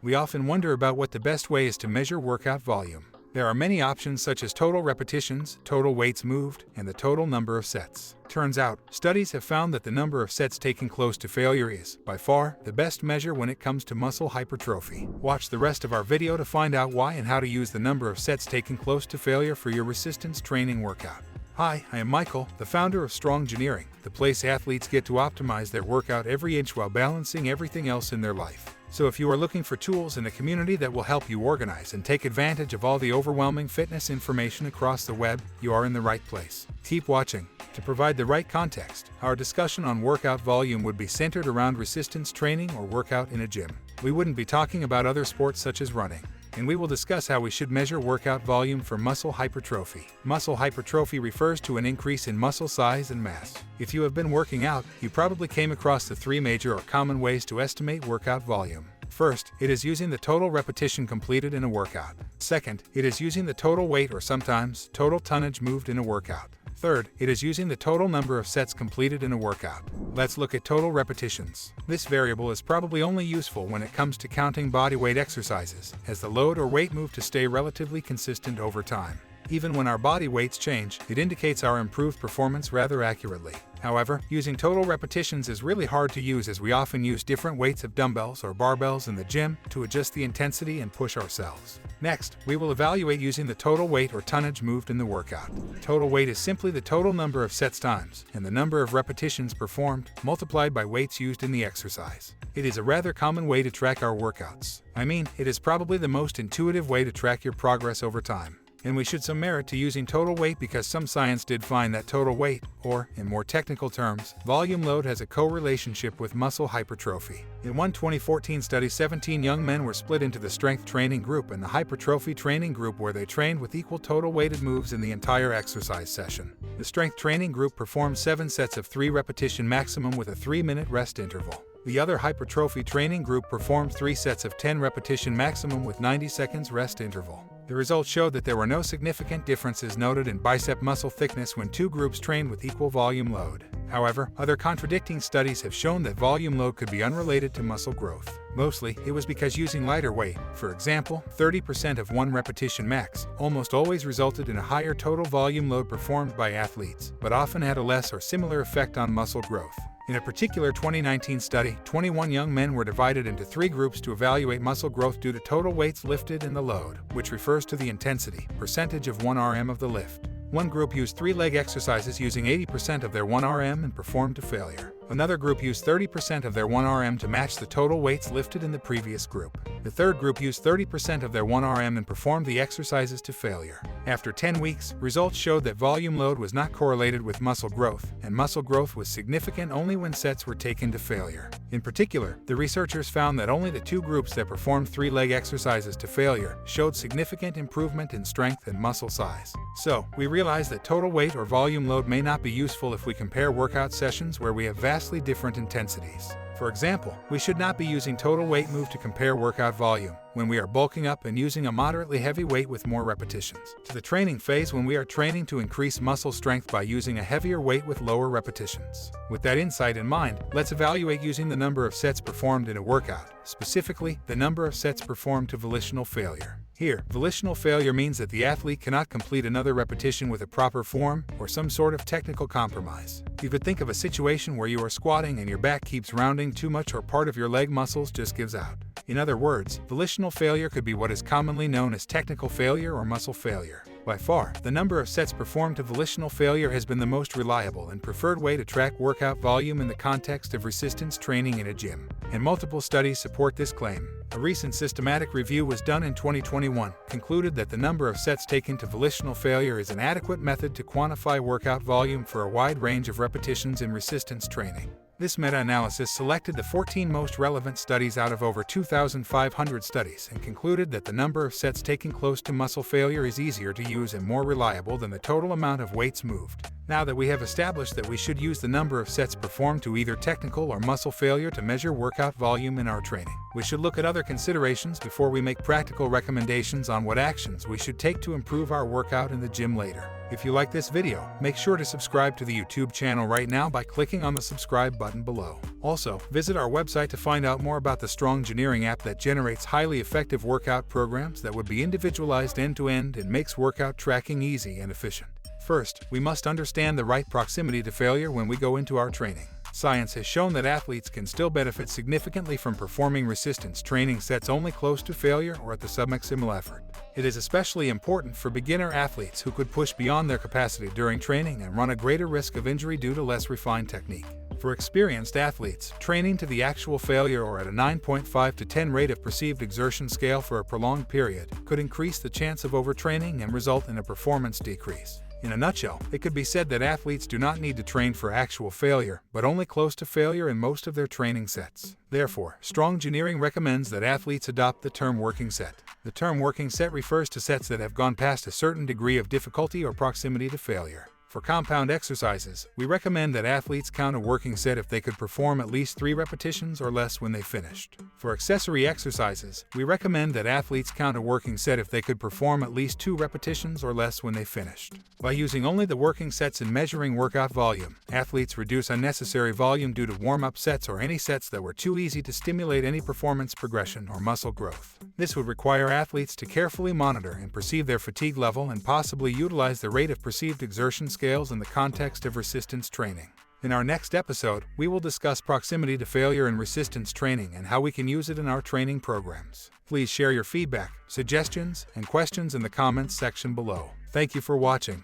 We often wonder about what the best way is to measure workout volume. There are many options such as total repetitions, total weights moved, and the total number of sets. Turns out, studies have found that the number of sets taken close to failure is, by far, the best measure when it comes to muscle hypertrophy. Watch the rest of our video to find out why and how to use the number of sets taken close to failure for your resistance training workout. Hi, I am Michael, the founder of Strongineering, the place athletes get to optimize their workout every inch while balancing everything else in their life. So if you are looking for tools in a community that will help you organize and take advantage of all the overwhelming fitness information across the web, you are in the right place. Keep watching. To provide the right context, our discussion on workout volume would be centered around resistance training or workout in a gym. We wouldn't be talking about other sports such as running. And we will discuss how we should measure workout volume for muscle hypertrophy. Muscle hypertrophy refers to an increase in muscle size and mass. If you have been working out, you probably came across the three major or common ways to estimate workout volume. First, it is using the total repetition completed in a workout. Second, it is using the total weight or sometimes total tonnage moved in a workout. Third, it is using the total number of sets completed in a workout. Let's look at total repetitions. This variable is probably only useful when it comes to counting body weight exercises, as the load or weight moved to stay relatively consistent over time. Even when our body weights change, it indicates our improved performance rather accurately. However, using total repetitions is really hard to use as we often use different weights of dumbbells or barbells in the gym to adjust the intensity and push ourselves. Next, we will evaluate using the total weight or tonnage moved in the workout. Total weight is simply the total number of sets times, and the number of repetitions performed, multiplied by weights used in the exercise. It is a rather common way to track our workouts. I mean, it is probably the most intuitive way to track your progress over time. And we should some merit to using total weight because some science did find that total weight, or, in more technical terms, volume load has a co-relationship with muscle hypertrophy. In one 2014 study, 17 young men were split into the strength training group and the hypertrophy training group where they trained with equal total weighted moves in the entire exercise session. The strength training group performed 7 sets of 3 repetition maximum with a 3-minute rest interval. The other hypertrophy training group performed 3 sets of 10 repetition maximum with 90 seconds rest interval. The results showed that there were no significant differences noted in bicep muscle thickness when 2 groups trained with equal volume load. However, other contradicting studies have shown that volume load could be unrelated to muscle growth. Mostly, it was because using lighter weight, for example, 30% of 1 repetition max, almost always resulted in a higher total volume load performed by athletes, but often had a less or similar effect on muscle growth. In a particular 2019 study, 21 young men were divided into 3 groups to evaluate muscle growth due to total weights lifted and the load, which refers to the intensity, percentage of 1 RM of the lift. One group used 3 leg exercises using 80% of their 1 RM and performed to failure. Another group used 30% of their 1 RM to match the total weights lifted in the previous group. The third group used 30% of their 1 RM and performed the exercises to failure. After 10 weeks, results showed that volume load was not correlated with muscle growth, and muscle growth was significant only when sets were taken to failure. In particular, the researchers found that only the 2 groups that performed 3 leg exercises to failure showed significant improvement in strength and muscle size. So, we realize that total weight or volume load may not be useful if we compare workout sessions where we have vastly different intensities. For example, we should not be using total weight move to compare workout volume when we are bulking up and using a moderately heavy weight with more repetitions, to the training phase when we are training to increase muscle strength by using a heavier weight with lower repetitions. With that insight in mind, let's evaluate using the number of sets performed in a workout, specifically the number of sets performed to volitional failure. Here, volitional failure means that the athlete cannot complete another repetition with a proper form or some sort of technical compromise. You could think of a situation where you are squatting and your back keeps rounding too much or part of your leg muscles just gives out. In other words, volitional failure could be what is commonly known as technical failure or muscle failure. By far, the number of sets performed to volitional failure has been the most reliable and preferred way to track workout volume in the context of resistance training in a gym, and multiple studies support this claim. A recent systematic review was done in 2021, concluded that the number of sets taken to volitional failure is an adequate method to quantify workout volume for a wide range of repetitions in resistance training. This meta-analysis selected the 14 most relevant studies out of over 2,500 studies and concluded that the number of sets taken close to muscle failure is easier to use and more reliable than the total amount of weights moved. Now that we have established that we should use the number of sets performed to either technical or muscle failure to measure workout volume in our training, we should look at other considerations before we make practical recommendations on what actions we should take to improve our workout in the gym later. If you like this video, make sure to subscribe to the YouTube channel right now by clicking on the subscribe button below. Also, visit our website to find out more about the Strongineering app that generates highly effective workout programs that would be individualized end-to-end and makes workout tracking easy and efficient. First, we must understand the right proximity to failure when we go into our training. Science has shown that athletes can still benefit significantly from performing resistance training sets only close to failure or at the submaximal effort. It is especially important for beginner athletes who could push beyond their capacity during training and run a greater risk of injury due to less refined technique. For experienced athletes, training to the actual failure or at a 9.5 to 10 rate of perceived exertion scale for a prolonged period could increase the chance of overtraining and result in a performance decrease. In a nutshell, it could be said that athletes do not need to train for actual failure, but only close to failure in most of their training sets. Therefore, Strongineering recommends that athletes adopt the term working set. The term working set refers to sets that have gone past a certain degree of difficulty or proximity to failure. For compound exercises, we recommend that athletes count a working set if they could perform at least 3 repetitions or less when they finished. For accessory exercises, we recommend that athletes count a working set if they could perform at least 2 repetitions or less when they finished. By using only the working sets in measuring workout volume, athletes reduce unnecessary volume due to warm-up sets or any sets that were too easy to stimulate any performance progression or muscle growth. This would require athletes to carefully monitor and perceive their fatigue level and possibly utilize the rate of perceived exertion scales in the context of resistance training. In our next episode, we will discuss proximity to failure in resistance training and how we can use it in our training programs. Please share your feedback, suggestions, and questions in the comments section below. Thank you for watching.